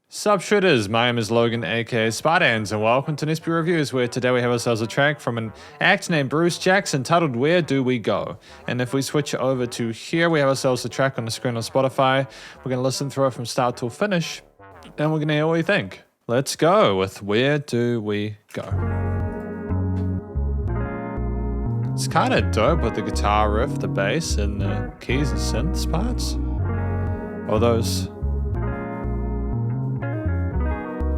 Sup shredders, my name is Logan aka Spartans and welcome to NSP Reviews, where today we have ourselves a track from an act named Bruce Jackson titled Where Do We Go? And if we switch over to here, we have ourselves a track on the screen on Spotify. We're going to listen through it from start till finish and we're going to hear what we think. Let's go with Where Do We Go? It's kind of dope with the guitar riff, the bass, and the keys and synths parts. All those...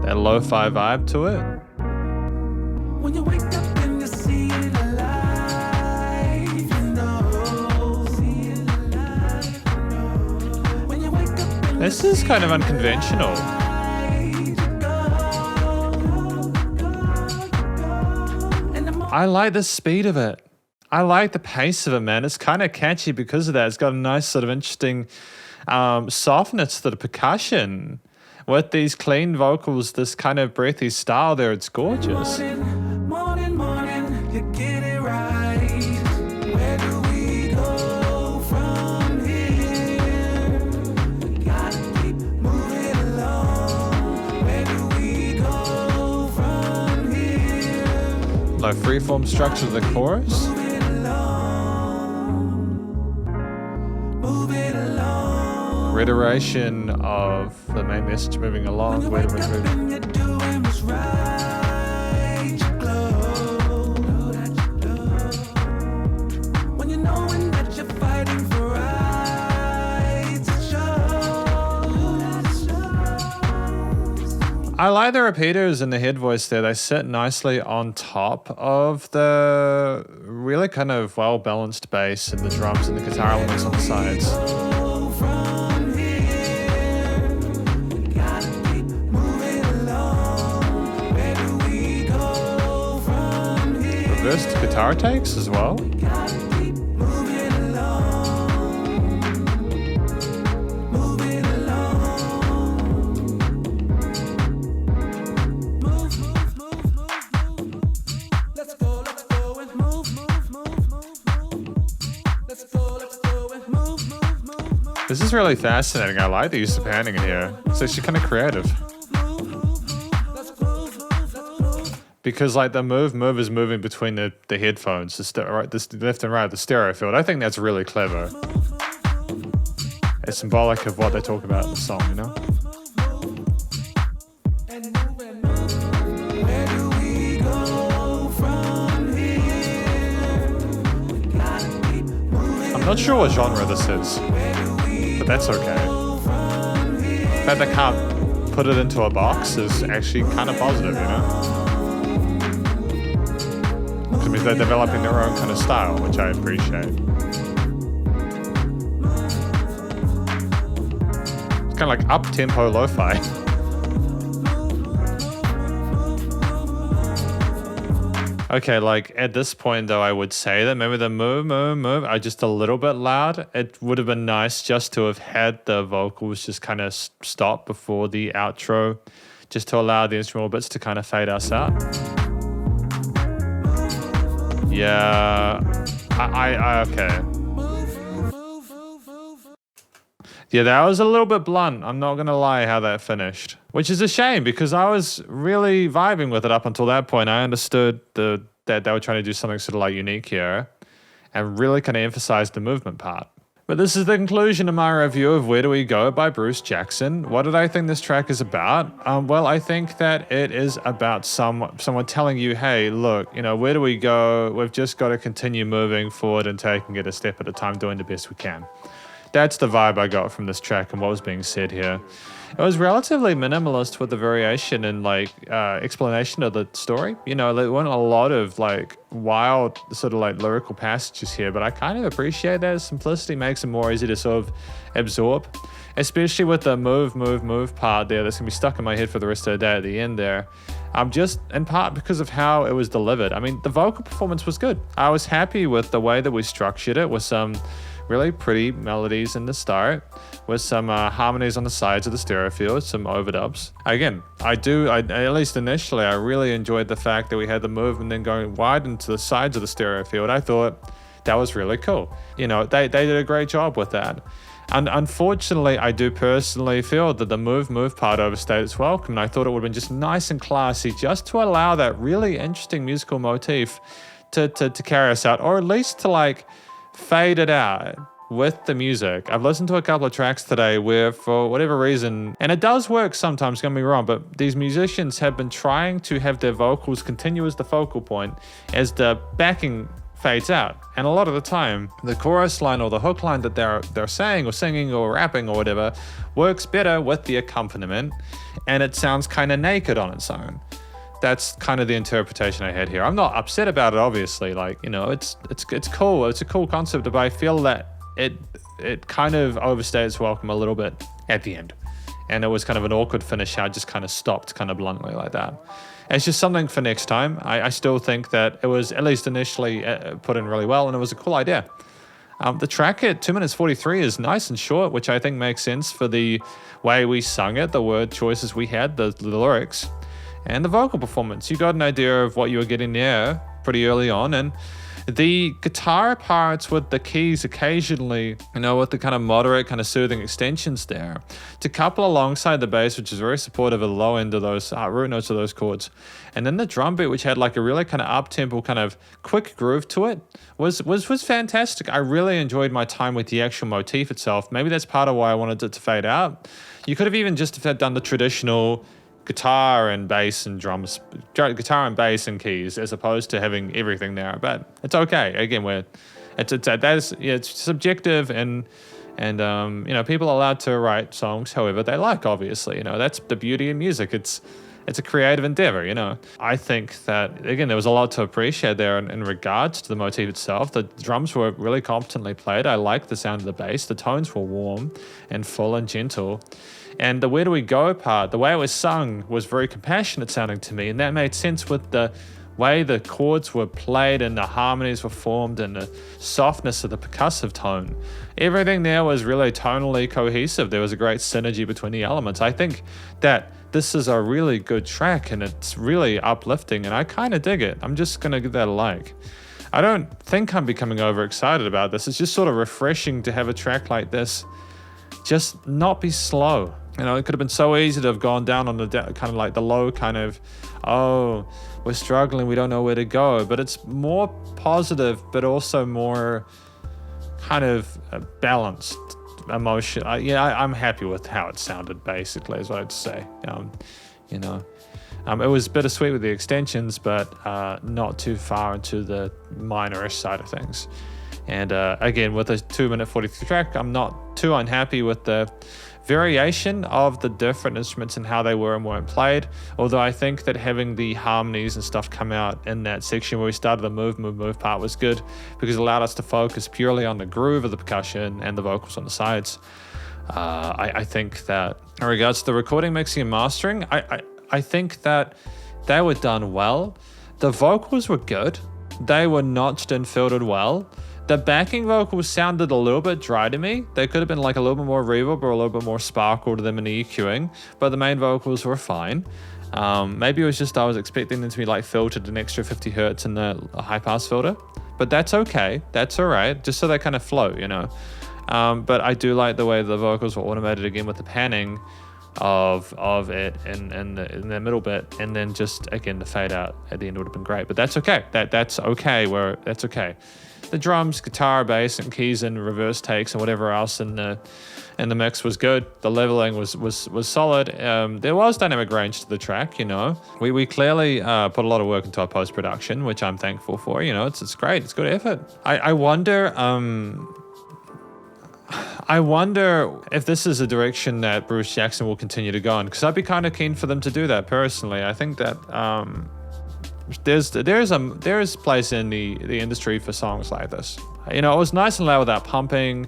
that lo-fi vibe to it. When you wake up and you see it alive, you know. When you wake up and This is kind of unconventional. I like the speed of it. I like the pace of it, man. It's kind of catchy because of that. It's got a nice sort of interesting softness to the percussion. With these clean vocals, this kind of breathy style there, it's gorgeous. Morning, you get it right. Where do we go from here? Gotta keep moving along. Where do we go from here? Like freeform structure of the chorus. Move it along. Reiteration of the main message moving along. Where do we move? And you're doing what's right. You glow. When you're knowing that you're fighting for rights, it shows. I like the repeaters and the head voice there. They sit nicely on top of the really kind of well-balanced bass and the drums and the guitar elements on the sides. Go from here. Gotta keep moving along. Where do we go from here? Reversed guitar takes as well. Gotta keep moving along. Moving along. Move. Let's go and move. Let's go and move. This is really fascinating. I like the use of panning in here. It's actually kind of creative. Let's move. Because like the move is moving between the headphones, the left and right of the stereo field. I think that's really clever. It's symbolic of what they talk about in the song, you know? Where do we go from here? Gotta keep moving. I'm not sure what genre this is, but that's okay. The fact they can't put it into a box is actually kind of positive, you know? It means they're developing their own kind of style, which I appreciate. It's kind of like up-tempo lo-fi. Okay, like at this point though, I would say that maybe the move are just a little bit loud. It would have been nice just to have had the vocals just kind of stop before the outro, just to allow the instrumental bits to kind of fade us out. Yeah, I okay. Yeah, that was a little bit blunt. I'm not gonna lie how that finished, which is a shame because I was really vibing with it up until that point. I understood that they were trying to do something sort of like unique here and really kind of emphasize the movement part. But this is the conclusion of my review of Where Do We Go by Bruce Jackson. What did I think this track is about? Well, I think that it is about someone telling you, hey, look, you know, where do we go? We've just got to continue moving forward and taking it a step at a time, doing the best we can. That's the vibe I got from this track and what was being said here. It was relatively minimalist with the variation and like explanation of the story. You know, there weren't a lot of like wild sort of like lyrical passages here, but I kind of appreciate that. Simplicity makes it more easy to sort of absorb, especially with the move part there that's gonna be stuck in my head for the rest of the day at the end there. Just in part because of how it was delivered. I mean, the vocal performance was good. I was happy with the way that we structured it with some really pretty melodies in the start with some harmonies on the sides of the stereo field, some overdubs. Again, I at least initially, I really enjoyed the fact that we had the movement then going wide into the sides of the stereo field. I thought that was really cool. You know, they did a great job with that. Unfortunately, I do personally feel that the move part overstayed its welcome. And I thought it would have been just nice and classy just to allow that really interesting musical motif to carry us out, or at least to like fade it out with the music. I've listened to a couple of tracks today where, for whatever reason, and it does work sometimes, don't get me wrong, but these musicians have been trying to have their vocals continue as the focal point as the backing fades out. And a lot of the time, the chorus line or the hook line that they're saying or singing or rapping or whatever works better with the accompaniment, and it sounds kind of naked on its own. That's kind of the interpretation I had here. I'm not upset about it, obviously. Like, you know, it's cool. It's a cool concept, but I feel that it kind of overstayed its welcome a little bit at the end. And it was kind of an awkward finish. I just kind of stopped kind of bluntly like that. It's just something for next time. I still think that it was, at least initially, put in really well, and it was a cool idea. The track at 2 minutes 43 is nice and short, which I think makes sense for the way we sung it, the word choices we had, the lyrics, and the vocal performance. You got an idea of what you were getting there pretty early on, and the guitar parts with the keys occasionally, you know, with the kind of moderate, kind of soothing extensions there, to couple alongside the bass, which is very supportive of the low end of those root notes of those chords. And then the drum beat, which had like a really kind of up-tempo, kind of quick groove to it, was fantastic. I really enjoyed my time with the actual motif itself. Maybe that's part of why I wanted it to fade out. You could have even just done the traditional guitar and bass and drums, guitar and bass and keys, as opposed to having everything there. But it's okay. Again, it's subjective, and you know, people are allowed to write songs however they like. Obviously, you know, that's the beauty of music. It's a creative endeavor, you know. I think that, again, there was a lot to appreciate there in regards to the motif itself. The drums were really competently played. I liked the sound of the bass. The tones were warm and full and gentle. And the Where Do We Go part, the way it was sung, was very compassionate sounding to me. And that made sense with the way the chords were played and the harmonies were formed and the softness of the percussive tone. Everything there was really tonally cohesive. There was a great synergy between the elements. I think that this is a really good track, and it's really uplifting, and I kind of dig it. I'm just going to give that a like. I don't think I'm becoming overexcited about this. It's just sort of refreshing to have a track like this just not be slow. You know, it could have been so easy to have gone down on the kind of like the low kind of, oh, we're struggling, we don't know where to go. But it's more positive, but also more kind of balanced emotion. I'm happy with how it sounded, basically, is what I'd say. You know, it was bittersweet with the extensions, but not too far into the minorish side of things. And again, with a 2 minute 43 track, I'm not too unhappy with the variation of the different instruments and how they were and weren't played. Although I think that having the harmonies and stuff come out in that section where we started the move part was good, because it allowed us to focus purely on the groove of the percussion and the vocals on the sides. I think that in regards to the recording, mixing, and mastering, I think that they were done well. The vocals were good. They were notched and filtered well. The backing vocals sounded a little bit dry to me. They could have been like a little bit more reverb or a little bit more sparkle to them in the EQing, but the main vocals were fine. Maybe it was just I was expecting them to be like filtered an extra 50 hertz in the high pass filter, but that's okay. That's all right, just so they kind of float, you know. But I do like the way the vocals were automated again with the panning of it in the middle bit, and then just again the fade out at the end would have been great. But that's okay. That's okay. That's okay. The drums, guitar, bass, and keys and reverse takes and whatever else in the mix was good. The leveling was solid. There was dynamic range to the track, you know. We clearly put a lot of work into our post-production, which I'm thankful for. You know, it's great. It's good effort. I wonder if this is a direction that Bruce Jackson will continue to go in, because I'd be kind of keen for them to do that personally. I think that there is place in the industry for songs like this. You know, it was nice and loud without pumping.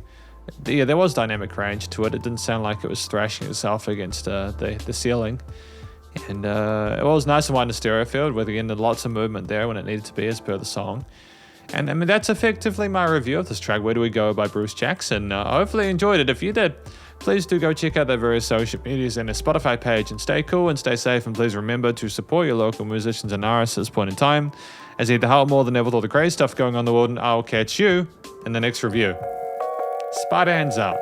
Yeah, there was dynamic range to it. It didn't sound like it was thrashing itself against the ceiling. And it was nice and wide in the stereo field, with again lots of movement there when it needed to be as per the song. And I mean, that's effectively my review of this track, Where Do We Go by Bruce Jackson. Hopefully you enjoyed it. If you did, please do go check out their various social medias and their Spotify page, and stay cool and stay safe, and please remember to support your local musicians and artists at this point in time, as they help more than ever with all the crazy stuff going on in the world, and I'll catch you in the next review. Spider hands out.